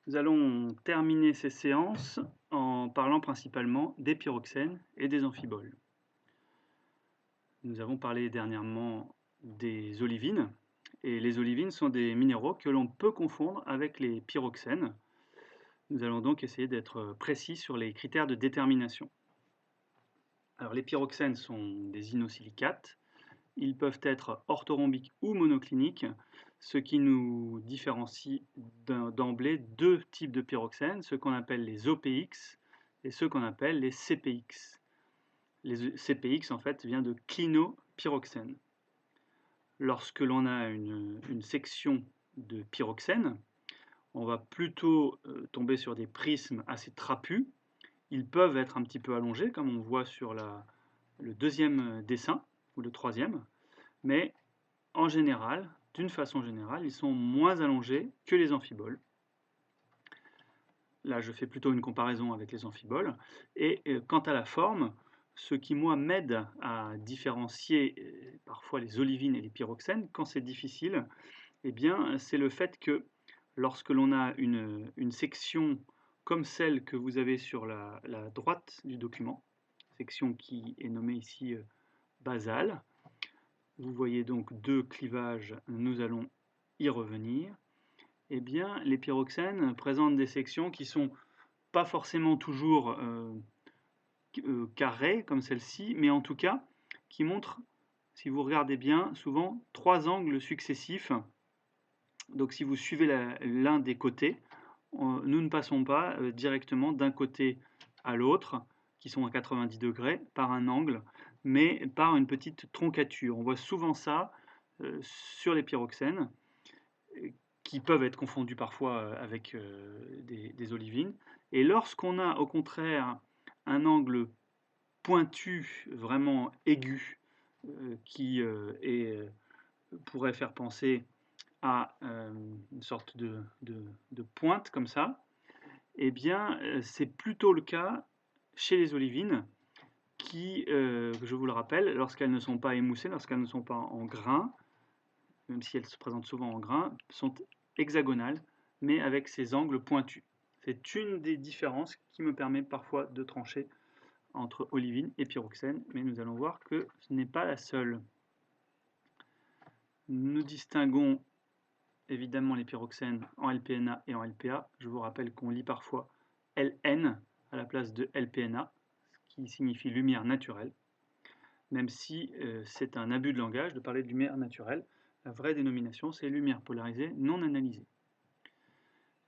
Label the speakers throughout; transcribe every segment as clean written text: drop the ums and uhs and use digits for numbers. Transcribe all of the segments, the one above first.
Speaker 1: Nous allons terminer ces séances en parlant principalement des pyroxènes et des amphiboles. Nous avons parlé dernièrement des olivines, et les olivines sont des minéraux que l'on peut confondre avec les pyroxènes. Nous allons donc essayer d'être précis sur les critères de détermination. Alors, les pyroxènes sont des inosilicates. Ils peuvent être orthorhombiques ou monocliniques, ce qui nous différencie d'emblée deux types de pyroxènes, ceux qu'on appelle les OPX et ceux qu'on appelle les CPX. Les CPX, en fait, vient de clinopyroxène. Lorsque l'on a une section de pyroxène, on va plutôt tomber sur des prismes assez trapus. Ils peuvent être un petit peu allongés, comme on voit sur le deuxième dessin, ou le troisième, mais en général, d'une façon générale, ils sont moins allongés que les amphiboles. Là, je fais plutôt une comparaison avec les amphiboles. Et quant à la forme, ce qui, moi, m'aide à différencier parfois les olivines et les pyroxènes, quand c'est difficile, eh bien, c'est le fait que lorsque l'on a une section comme celle que vous avez sur la droite du document, section qui est nommée ici basale, vous voyez donc deux clivages, nous allons y revenir. Eh bien, les pyroxènes présentent des sections qui sont pas forcément toujours carrées comme celle-ci, mais en tout cas qui montrent, si vous regardez bien, souvent trois angles successifs. Donc si vous suivez l'un des côtés, nous ne passons pas directement d'un côté à l'autre, qui sont à 90 degrés, par un angle, mais par une petite troncature. On voit souvent ça sur les pyroxènes, qui peuvent être confondus parfois avec des olivines. Et lorsqu'on a au contraire un angle pointu, vraiment aigu, qui pourrait faire penser à une sorte de pointe comme ça, eh bien c'est plutôt le cas chez les olivines qui, je vous le rappelle, lorsqu'elles ne sont pas émoussées, lorsqu'elles ne sont pas en grains, même si elles se présentent souvent en grains, sont hexagonales, mais avec ces angles pointus. C'est une des différences qui me permet parfois de trancher entre olivine et pyroxène, mais nous allons voir que ce n'est pas la seule. Nous distinguons évidemment les pyroxènes en LPNA et en LPA. Je vous rappelle qu'on lit parfois LN à la place de LPNA, ce qui signifie lumière naturelle, même si c'est un abus de langage de parler de lumière naturelle. La vraie dénomination, c'est lumière polarisée non analysée.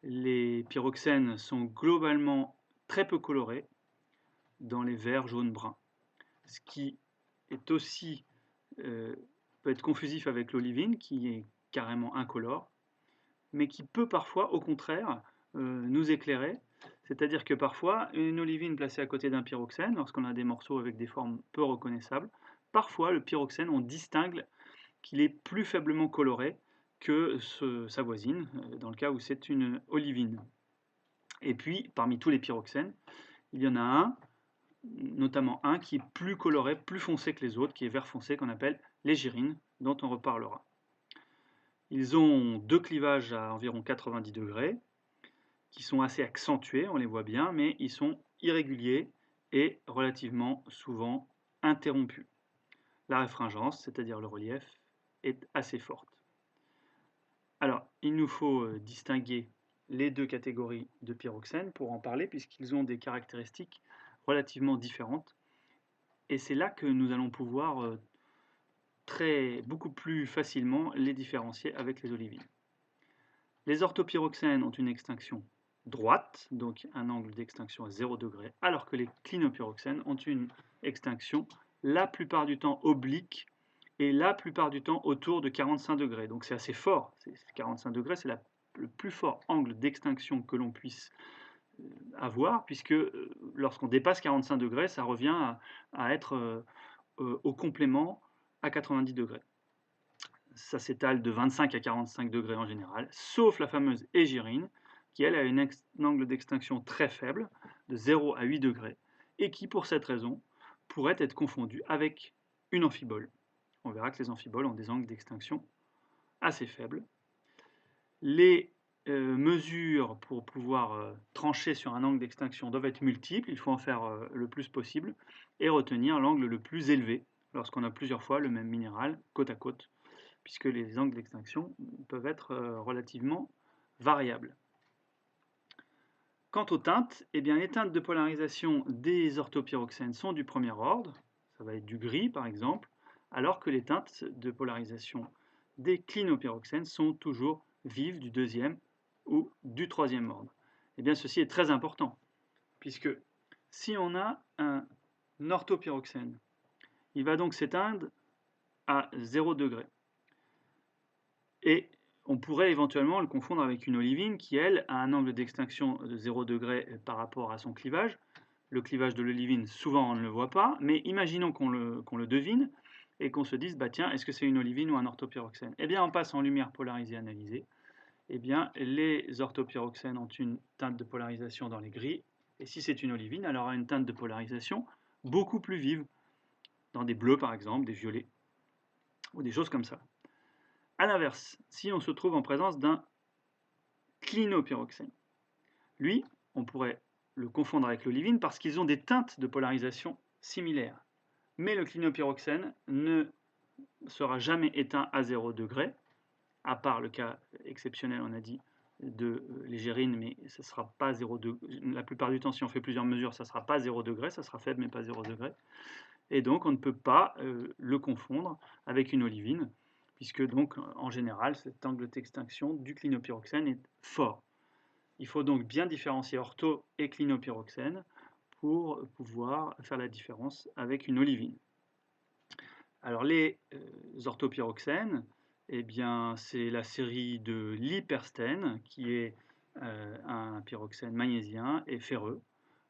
Speaker 1: Les pyroxènes sont globalement très peu colorés dans les verts, jaunes, bruns, ce qui est aussi peut être confusif avec l'olivine qui est carrément incolore, mais qui peut parfois, au contraire, nous éclairer. C'est-à-dire que parfois, une olivine placée à côté d'un pyroxène, lorsqu'on a des morceaux avec des formes peu reconnaissables, parfois le pyroxène, on distingue qu'il est plus faiblement coloré que sa voisine, dans le cas où c'est une olivine. Et puis, parmi tous les pyroxènes, il y en a un, notamment un qui est plus coloré, plus foncé que les autres, qui est vert foncé, qu'on appelle les gyrines, dont on reparlera. Ils ont deux clivages à environ 90 degrés, qui sont assez accentués, on les voit bien, mais ils sont irréguliers et relativement souvent interrompus. La réfringence, c'est-à-dire le relief, est assez forte. Alors, il nous faut distinguer les deux catégories de pyroxènes pour en parler, puisqu'ils ont des caractéristiques relativement différentes. Et c'est là que nous allons pouvoir beaucoup plus facilement les différencier avec les olivines. Les orthopyroxènes ont une extinction droite, donc un angle d'extinction à 0 degré, alors que les clinopyroxènes ont une extinction la plupart du temps oblique et la plupart du temps autour de 45 degrés. Donc c'est assez fort. 45 degrés, c'est le plus fort angle d'extinction que l'on puisse avoir, puisque lorsqu'on dépasse 45 degrés, ça revient à être au complément à 90 degrés. Ça s'étale de 25 à 45 degrés en général, sauf la fameuse égyrine, qui elle a un angle d'extinction très faible, de 0 à 8 degrés, et qui pour cette raison pourrait être confondue avec une amphibole. On verra que les amphiboles ont des angles d'extinction assez faibles. Les mesures pour pouvoir trancher sur un angle d'extinction doivent être multiples, il faut en faire le plus possible, et retenir l'angle le plus élevé lorsqu'on a plusieurs fois le même minéral côte à côte, puisque les angles d'extinction peuvent être relativement variables. Quant aux teintes, eh bien, les teintes de polarisation des orthopyroxènes sont du premier ordre, ça va être du gris par exemple, alors que les teintes de polarisation des clinopyroxènes sont toujours vives du deuxième ou du troisième ordre. Eh bien, ceci est très important, puisque si on a un orthopyroxène, il va donc s'éteindre à 0 degré. Et on pourrait éventuellement le confondre avec une olivine qui, elle, a un angle d'extinction de 0 degré par rapport à son clivage. Le clivage de l'olivine, souvent on ne le voit pas, mais imaginons qu'on le devine et qu'on se dise, bah tiens, est-ce que c'est une olivine ou un orthopyroxène? Eh bien, en passant en lumière polarisée analysée, eh bien, les orthopyroxènes ont une teinte de polarisation dans les gris, et si c'est une olivine, elle aura une teinte de polarisation beaucoup plus vive, dans des bleus par exemple, des violets, ou des choses comme ça. A l'inverse, si on se trouve en présence d'un clinopyroxène, lui, on pourrait le confondre avec l'olivine parce qu'ils ont des teintes de polarisation similaires. Mais le clinopyroxène ne sera jamais éteint à 0 degré, à part le cas exceptionnel, on a dit, de l'égérine, mais ça sera pas 0 degré. La plupart du temps, si on fait plusieurs mesures, ça sera pas 0 degré, ça sera faible, mais pas 0 degré. Et donc, on ne peut pas le confondre avec une olivine, puisque donc, en général, cet angle d'extinction du clinopyroxène est fort. Il faut donc bien différencier ortho et clinopyroxène pour pouvoir faire la différence avec une olivine. Alors les orthopyroxènes, eh bien, c'est la série de l'hyperstène qui est un pyroxène magnésien et ferreux,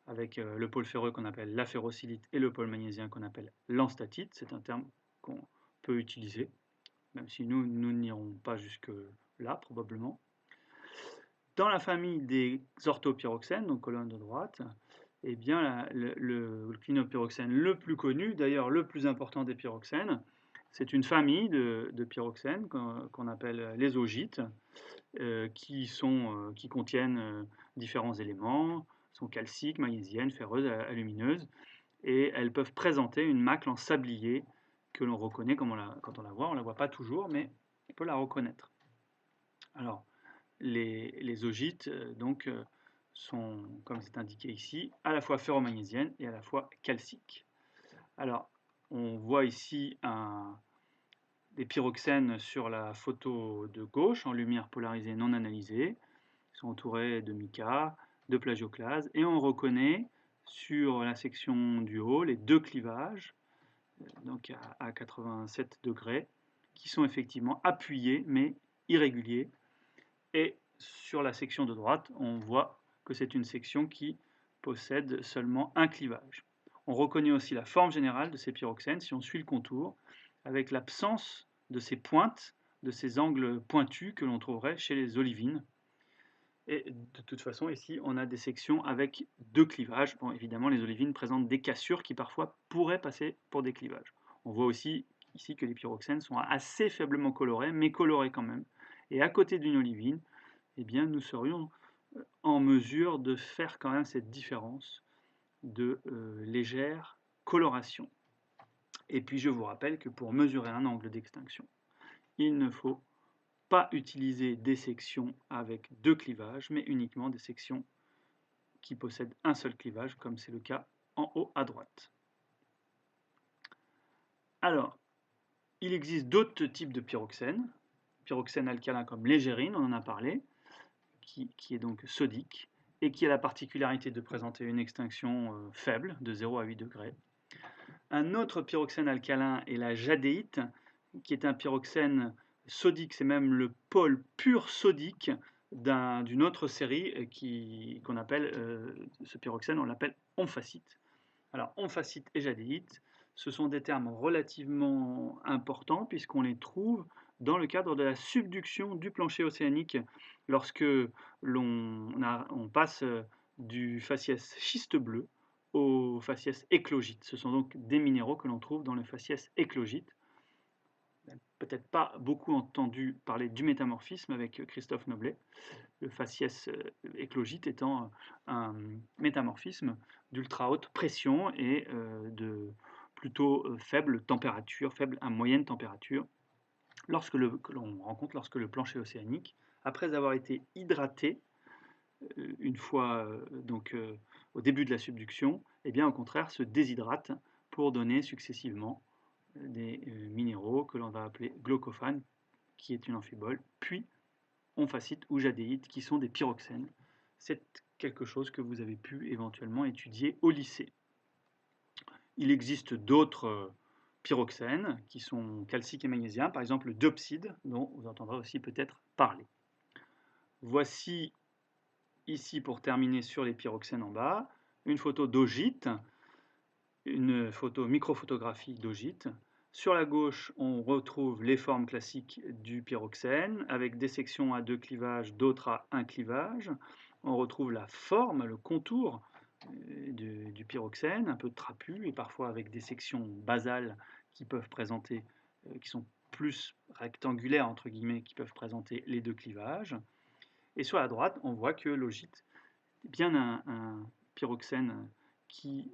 Speaker 1: avec le pôle ferreux qu'on appelle la ferrocylite et le pôle magnésien qu'on appelle l'enstatite. C'est un terme qu'on peut utiliser, même si nous n'irons pas jusque-là probablement. Dans la famille des orthopyroxènes, donc colonne de droite, eh bien, le clinopyroxène le plus connu, d'ailleurs le plus important des pyroxènes, c'est une famille de pyroxènes qu'on appelle les augites, qui contiennent différents éléments, sont calciques, magnésiennes, ferreuses, alumineuses, et elles peuvent présenter une macle en sablier que l'on reconnaît quand on la voit pas toujours, mais on peut la reconnaître. Alors, les augites sont, comme c'est indiqué ici, à la fois ferromagnésiennes et à la fois calciques. Alors, on voit ici des pyroxènes sur la photo de gauche en lumière polarisée non analysée. Ils sont entourés de mica, de plagioclase, et on reconnaît sur la section du haut les deux clivages, donc à 87 degrés, qui sont effectivement appuyés mais irréguliers. Et sur la section de droite, on voit que c'est une section qui possède seulement un clivage. On reconnaît aussi la forme générale de ces pyroxènes si on suit le contour, avec l'absence de ces pointes, de ces angles pointus que l'on trouverait chez les olivines. Et de toute façon, ici, on a des sections avec deux clivages. Bon, évidemment, les olivines présentent des cassures qui parfois pourraient passer pour des clivages. On voit aussi ici que les pyroxènes sont assez faiblement colorés, mais colorés quand même. Et à côté d'une olivine, eh bien, nous serions en mesure de faire quand même cette différence de légère coloration. Et puis, je vous rappelle que pour mesurer un angle d'extinction, il ne faut pas utiliser des sections avec deux clivages, mais uniquement des sections qui possèdent un seul clivage, comme c'est le cas en haut à droite. Alors, il existe d'autres types de pyroxènes alcalins comme l'égérine, on en a parlé, qui est donc sodique, et qui a la particularité de présenter une extinction faible, de 0 à 8 degrés. Un autre pyroxène alcalin est la jadéite, qui est un pyroxène sodique, c'est même le pôle pur sodique d'une autre série qu'on appelle, ce pyroxène, on l'appelle omphacite. Alors, omphacite et jadéite, ce sont des termes relativement importants puisqu'on les trouve dans le cadre de la subduction du plancher océanique lorsque on passe du faciès schiste bleu au faciès éclogite. Ce sont donc des minéraux que l'on trouve dans le faciès éclogite. peut-être pas beaucoup entendu parler du métamorphisme avec Christophe Noblet, le faciès éclogite étant un métamorphisme d'ultra haute pression et de plutôt faible température, faible à moyenne température, que l'on rencontre lorsque le plancher océanique, après avoir été hydraté une fois au début de la subduction, eh bien au contraire se déshydrate pour donner successivement des minéraux que l'on va appeler glaucophane, qui est une amphibole, puis omphacite ou jadéite, qui sont des pyroxènes. C'est quelque chose que vous avez pu éventuellement étudier au lycée. Il existe d'autres pyroxènes qui sont calciques et magnésiens, par exemple le diopside, dont vous entendrez aussi peut-être parler. Voici ici, pour terminer sur les pyroxènes en bas, une photo d'augite, une photo microphotographie d'augite. Sur la gauche, on retrouve les formes classiques du pyroxène, avec des sections à 2 clivages, d'autres à 1 clivage. On retrouve la forme, le contour du pyroxène, un peu trapu, et parfois avec des sections basales qui peuvent présenter, qui sont plus rectangulaires, entre guillemets, qui peuvent présenter les 2 clivages. Et sur la droite, on voit que l'augite est bien un pyroxène qui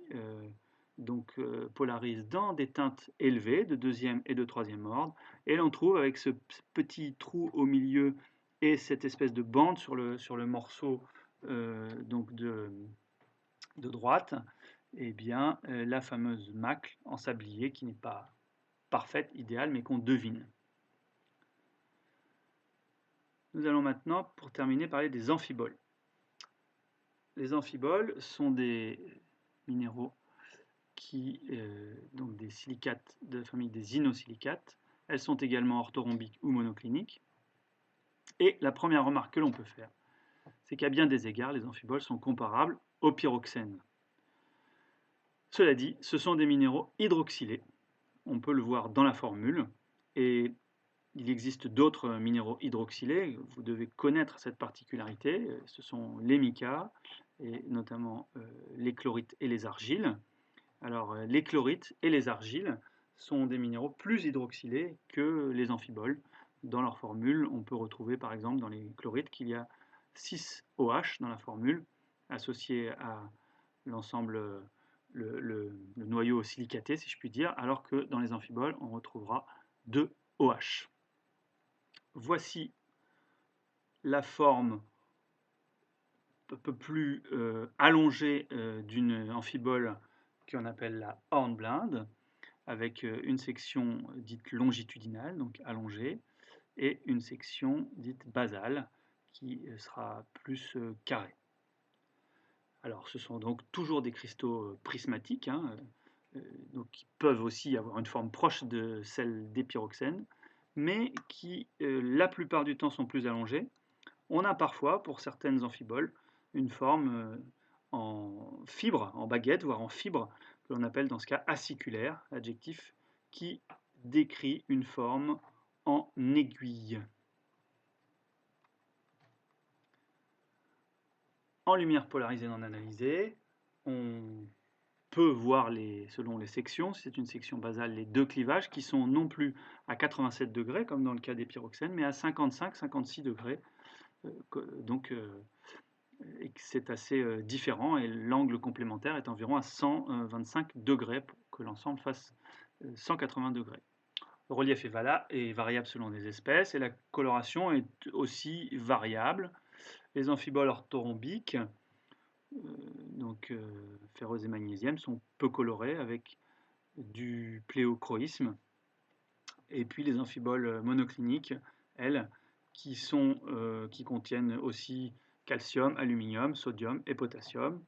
Speaker 1: polarise dans des teintes élevées de 2e et de 3e ordre. Et l'on trouve avec ce petit trou au milieu et cette espèce de bande sur le morceau de droite, eh bien, la fameuse macle en sablier qui n'est pas parfaite, idéale, mais qu'on devine. Nous allons maintenant, pour terminer, parler des amphiboles. Les amphiboles sont des minéraux donc des silicates de la famille des inosilicates. Elles sont également orthorhombiques ou monocliniques. Et la première remarque que l'on peut faire, c'est qu'à bien des égards, les amphiboles sont comparables aux pyroxènes. Cela dit, ce sont des minéraux hydroxylés. On peut le voir dans la formule. Et il existe d'autres minéraux hydroxylés. Vous devez connaître cette particularité. Ce sont les micas, et notamment les chlorites et les argiles. Alors, les chlorites et les argiles sont des minéraux plus hydroxylés que les amphiboles. Dans leur formule, on peut retrouver par exemple dans les chlorites qu'il y a 6 OH dans la formule, associé à l'ensemble, le noyau silicaté, si je puis dire, alors que dans les amphiboles, on retrouvera 2 OH. Voici la forme un peu plus allongée d'une amphibole qu'on appelle la hornblende, avec une section dite longitudinale, donc allongée, et une section dite basale, qui sera plus carrée. Alors ce sont donc toujours des cristaux prismatiques, donc qui peuvent aussi avoir une forme proche de celle des pyroxènes, mais qui la plupart du temps sont plus allongés. On a parfois, pour certaines amphiboles, une forme en fibre, en baguette, voire en fibre, que l'on appelle dans ce cas aciculaire, adjectif qui décrit une forme en aiguille. En lumière polarisée non analysée, on peut voir, selon les sections, si c'est une section basale, les 2 clivages qui sont non plus à 87 degrés, comme dans le cas des pyroxènes, mais à 55-56 degrés. Donc, c'est assez différent et l'angle complémentaire est environ à 125 degrés pour que l'ensemble fasse 180 degrés. Le relief est variable selon les espèces et la coloration est aussi variable. Les amphiboles orthorhombiques, ferreuses et magnésiennes, sont peu colorées avec du pléochroïsme. Et puis les amphiboles monocliniques, elles, qui contiennent aussi calcium, aluminium, sodium et potassium,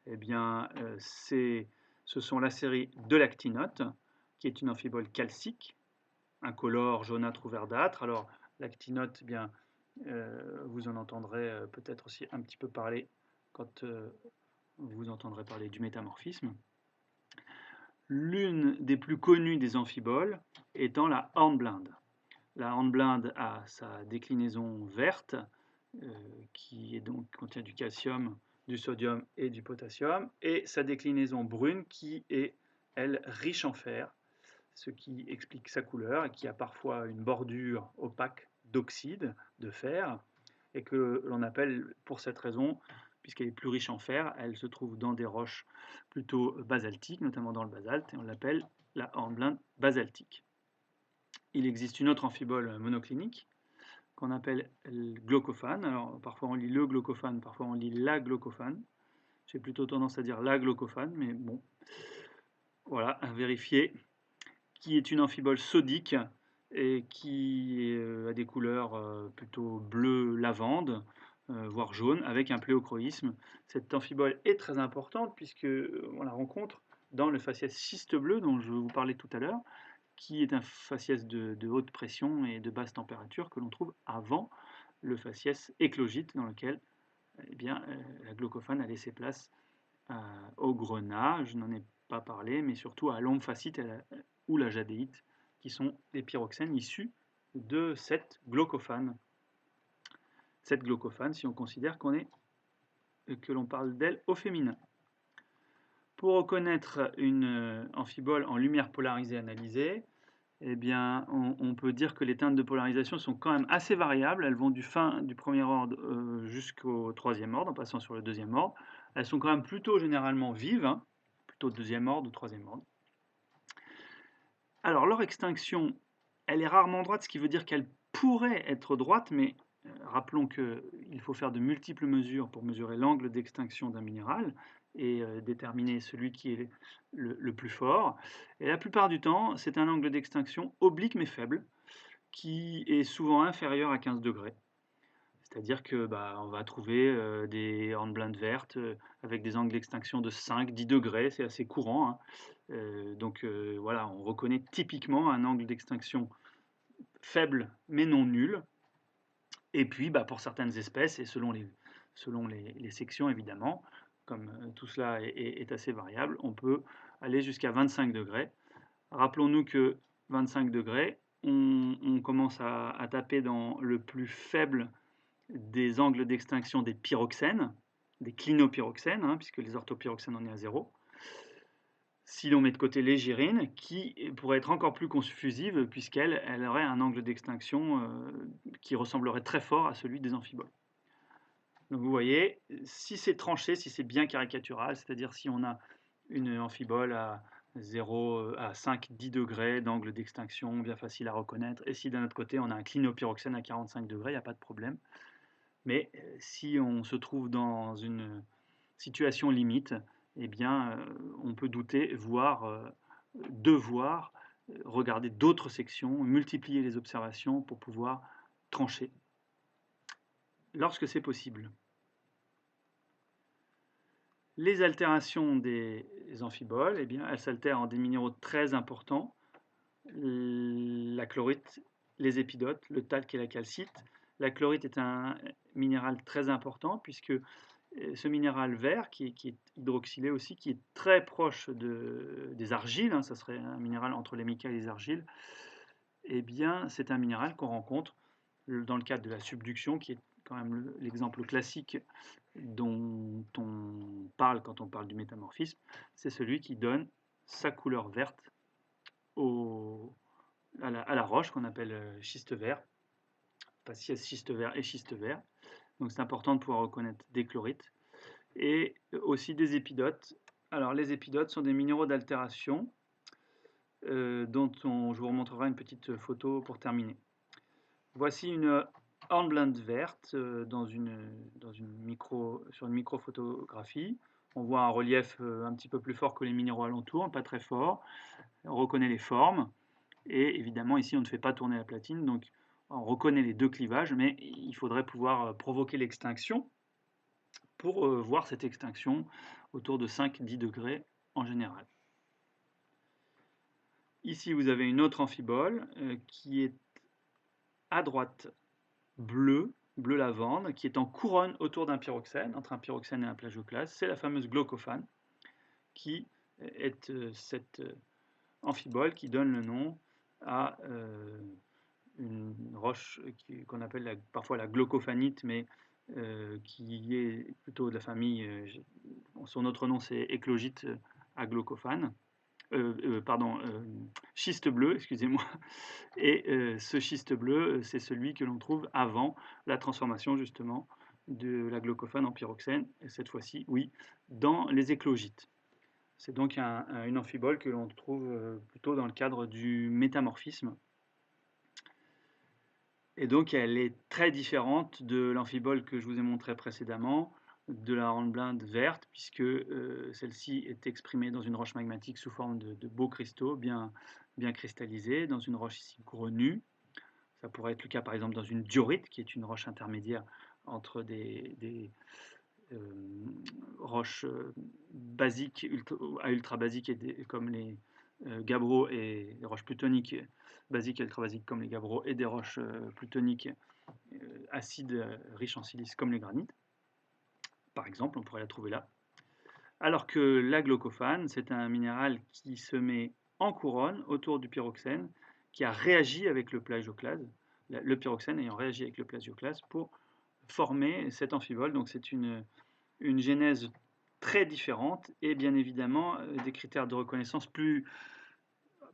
Speaker 1: eh bien, ce sont la série de l'actinote, qui est une amphibole calcique, incolore, jaunâtre ou verdâtre. Alors, l'actinote, eh bien, vous en entendrez peut-être aussi un petit peu parler quand vous entendrez parler du métamorphisme. L'une des plus connues des amphiboles étant la hornblende. La hornblende a sa déclinaison verte, qui contient du calcium, du sodium et du potassium, et sa déclinaison brune qui est, elle, riche en fer. ce qui explique sa couleur, et qui a parfois une bordure opaque d'oxyde de fer, et que l'on appelle, pour cette raison, puisqu'elle est plus riche en fer, elle se trouve dans des roches plutôt basaltiques, notamment dans le basalte, et on l'appelle la hornblende basaltique. Il existe une autre amphibole monoclinique qu'on appelle le glaucophane. Alors parfois on lit le glaucophane, parfois on lit la glaucophane. J'ai plutôt tendance à dire la glaucophane, mais bon, voilà, à vérifier, qui est une amphibole sodique et qui a des couleurs plutôt bleu lavande, voire jaune, avec un pléochroïsme. Cette amphibole est très importante puisqu'on la rencontre dans le faciès schiste bleu dont je vous parlais tout à l'heure, qui est un faciès de haute pression et de basse température que l'on trouve avant le faciès éclogite dans lequel eh bien, la glaucophane a laissé place au grenat, je n'en ai pas parlé, mais surtout à l'omphacite ou la jadéite, qui sont des pyroxènes issus de cette glaucophane. Cette glaucophane, si on considère que l'on parle d'elle au féminin. Pour reconnaître une amphibole en lumière polarisée analysée, eh bien, on peut dire que les teintes de polarisation sont quand même assez variables. Elles vont du premier ordre jusqu'au troisième ordre, en passant sur le deuxième ordre. Elles sont quand même plutôt généralement vives, hein, plutôt deuxième ordre ou troisième ordre. Alors, leur extinction, elle est rarement droite, ce qui veut dire qu'elle pourrait être droite, mais rappelons qu'il faut faire de multiples mesures pour mesurer l'angle d'extinction d'un minéral et déterminer celui qui est le plus fort. Et la plupart du temps, c'est un angle d'extinction oblique mais faible, qui est souvent inférieur à 15 degrés. C'est-à-dire que on va trouver des hornblendes vertes avec des angles d'extinction de 5-10 degrés, c'est assez courant, hein. Donc voilà, on reconnaît typiquement un angle d'extinction faible mais non nul. Et puis pour certaines espèces, et selon les sections évidemment, comme tout cela est assez variable, on peut aller jusqu'à 25 degrés. Rappelons-nous que 25 degrés, on commence à taper dans le plus faible des angles d'extinction des pyroxènes, des clinopyroxènes, hein, puisque les orthopyroxènes on est à 0. Si l'on met de côté les gyrines, qui pourrait être encore plus confusive, puisqu'elle aurait un angle d'extinction qui ressemblerait très fort à celui des amphiboles. Donc vous voyez, si c'est tranché, si c'est bien caricatural, c'est-à-dire si on a une amphibole à 0 à 5-10 degrés d'angle d'extinction, bien facile à reconnaître, et si d'un autre côté on a un clinopyroxène à 45 degrés, il n'y a pas de problème. Mais si on se trouve dans une situation limite, eh bien, on peut douter, voire devoir regarder d'autres sections, multiplier les observations pour pouvoir trancher, lorsque c'est possible. Les altérations des amphiboles, eh bien, elles s'altèrent en des minéraux très importants, la chlorite, les épidotes, le talc et la calcite. La chlorite est un minéral très important puisque ce minéral vert, qui est hydroxylé aussi, qui est très proche des argiles, hein, ça serait un minéral entre les mica et les argiles, eh bien c'est un minéral qu'on rencontre dans le cadre de la subduction, qui est quand même l'exemple classique dont on parle quand on parle du métamorphisme. C'est celui qui donne sa couleur verte à la roche qu'on appelle schiste vert, faciès schiste vert et schiste vert. Donc c'est important de pouvoir reconnaître des chlorites et aussi des épidotes. Alors les épidotes sont des minéraux d'altération dont je vous remontrerai une petite photo pour terminer. Voici une hornblende verte sur une microphotographie. On voit un relief un petit peu plus fort que les minéraux alentours, pas très fort. On reconnaît les formes. Et évidemment, ici, on ne fait pas tourner la platine, donc on reconnaît les deux clivages, mais il faudrait pouvoir provoquer l'extinction pour voir cette extinction autour de 5-10 degrés en général. Ici, vous avez une autre amphibole qui est à droite bleu lavande, qui est en couronne autour d'un pyroxène, entre un pyroxène et un plagioclase. C'est la fameuse glaucophane, qui est cette amphibole qui donne le nom à une roche qu'on appelle parfois la glaucophanite, mais qui est plutôt de la famille, son autre nom c'est éclogite à glaucophane. schiste bleu, excusez-moi. Et ce schiste bleu, c'est celui que l'on trouve avant la transformation justement de la glaucophane en pyroxène, et cette fois-ci, oui, dans les éclogites. C'est donc une amphibole que l'on trouve plutôt dans le cadre du métamorphisme. Et donc elle est très différente de l'amphibole que je vous ai montré précédemment, de la hornblende verte, puisque celle-ci est exprimée dans une roche magmatique sous forme de beaux cristaux bien cristallisés, dans une roche ici grenue. Ça pourrait être le cas par exemple dans une diorite, qui est une roche intermédiaire entre des roches basiques à ultra basiques comme les gabbros, et les roches plutoniques basiques et ultra basiques comme les gabbros, et des roches plutoniques acides riches en silice comme les granites. Par exemple, on pourrait la trouver là. Alors que la glaucophane, c'est un minéral qui se met en couronne autour du pyroxène, qui a réagi avec le plagioclase, le pyroxène ayant réagi avec le plagioclase pour former cette amphibole. Donc c'est une genèse très différente et bien évidemment des critères de reconnaissance plus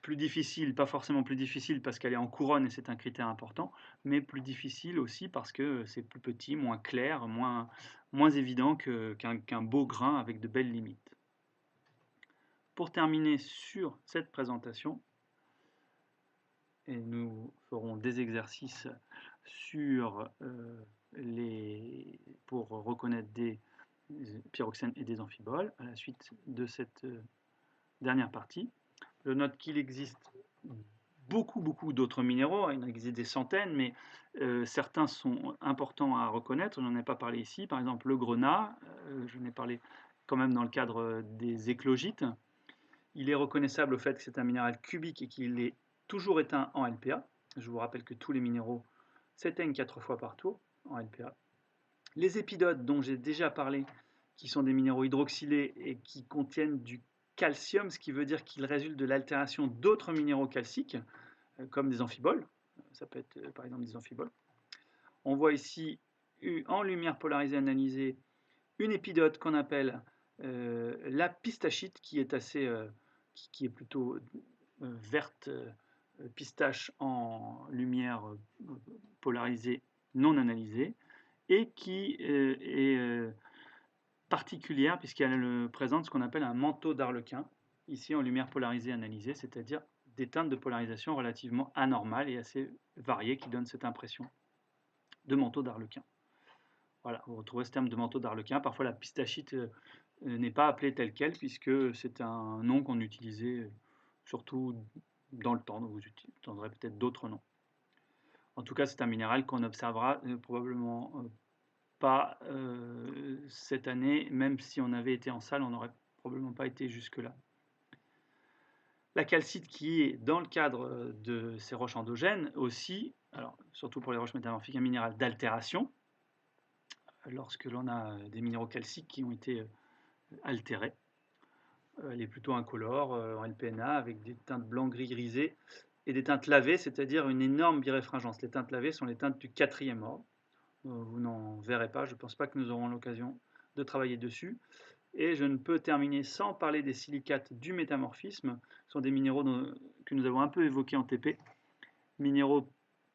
Speaker 1: difficiles, pas forcément plus difficiles parce qu'elle est en couronne et c'est un critère important, mais plus difficile aussi parce que c'est plus petit, moins clair, moins évident qu'un beau grain avec de belles limites. Pour terminer sur cette présentation, et nous ferons des exercices pour reconnaître des pyroxènes et des amphiboles à la suite de cette dernière partie. Je note qu'il existe beaucoup d'autres minéraux, il en existe des centaines, mais certains sont importants à reconnaître, je n'en ai pas parlé ici, par exemple le grenat, je n'ai parlé quand même dans le cadre des éclogites. Il est reconnaissable au fait que c'est un minéral cubique et qu'il est toujours éteint en LPA. Je vous rappelle que tous les minéraux s'éteignent 4 fois par tour en LPA. Les épidotes dont j'ai déjà parlé, qui sont des minéraux hydroxylés et qui contiennent du calcium, ce qui veut dire qu'ils résultent de l'altération d'autres minéraux calciques, comme des amphiboles. Ça peut être par exemple des amphiboles. On voit ici en lumière polarisée analysée une épidote qu'on appelle la pistachite, qui est plutôt verte pistache en lumière polarisée non analysée, et qui est particulière puisqu'elle présente ce qu'on appelle un manteau d'arlequin, ici en lumière polarisée analysée, c'est-à-dire des teintes de polarisation relativement anormales et assez variées qui donnent cette impression de manteau d'arlequin. Voilà, vous retrouvez ce terme de manteau d'arlequin. Parfois la pistachite n'est pas appelée telle quelle puisque c'est un nom qu'on utilisait surtout dans le temps, donc vous entendrez peut-être d'autres noms. En tout cas, c'est un minéral qu'on observera probablement pas cette année, même si on avait été en salle, on n'aurait probablement pas été jusque-là. La calcite, qui est dans le cadre de ces roches endogènes aussi, alors surtout pour les roches métamorphiques, un minéral d'altération, lorsque l'on a des minéraux calciques qui ont été altérés. Elle est plutôt incolore en LPNA avec des teintes blanc gris grisées et des teintes lavées, c'est-à-dire une énorme biréfringence. Les teintes lavées sont les teintes du 4e ordre. Vous n'en verrez pas, je ne pense pas que nous aurons l'occasion de travailler dessus. Et je ne peux terminer sans parler des silicates du métamorphisme. Ce sont des minéraux que nous avons un peu évoqués en TP. Minéraux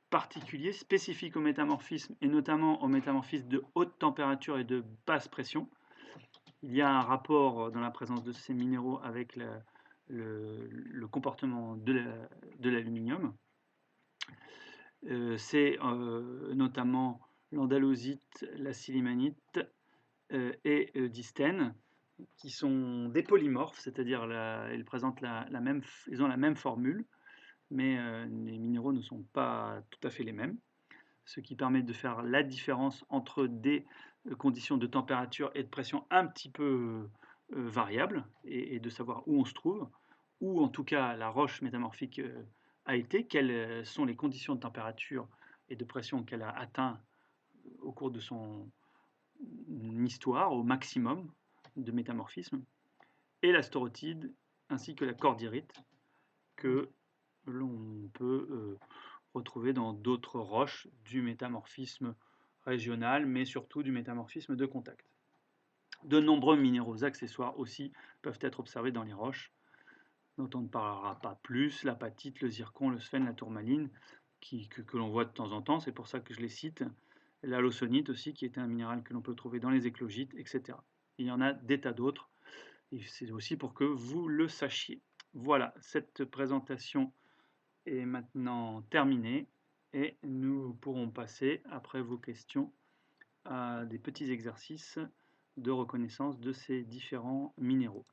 Speaker 1: particuliers, spécifiques au métamorphisme et notamment au métamorphisme de haute température et de basse pression. Il y a un rapport dans la présence de ces minéraux avec le comportement de l'aluminium. C'est notamment l'andalosite, la silimanite et distène, qui sont des polymorphes, c'est-à-dire ils présentent ils ont la même formule, mais les minéraux ne sont pas tout à fait les mêmes, ce qui permet de faire la différence entre des conditions de température et de pression un petit peu variables, et de savoir où on se trouve, où en tout cas la roche métamorphique a été, quelles sont les conditions de température et de pression qu'elle a atteint au cours de son histoire, au maximum de métamorphisme, et la storotide ainsi que la cordierite que l'on peut retrouver dans d'autres roches du métamorphisme régional, mais surtout du métamorphisme de contact. De nombreux minéraux accessoires aussi peuvent être observés dans les roches, dont on ne parlera pas plus, l'apatite, le zircon, le sphène, la tourmaline, que l'on voit de temps en temps, c'est pour ça que je les cite. L'halosonite aussi, qui est un minéral que l'on peut trouver dans les éclogites, etc. Il y en a des tas d'autres, et c'est aussi pour que vous le sachiez. Voilà, cette présentation est maintenant terminée, et nous pourrons passer, après vos questions, à des petits exercices de reconnaissance de ces différents minéraux.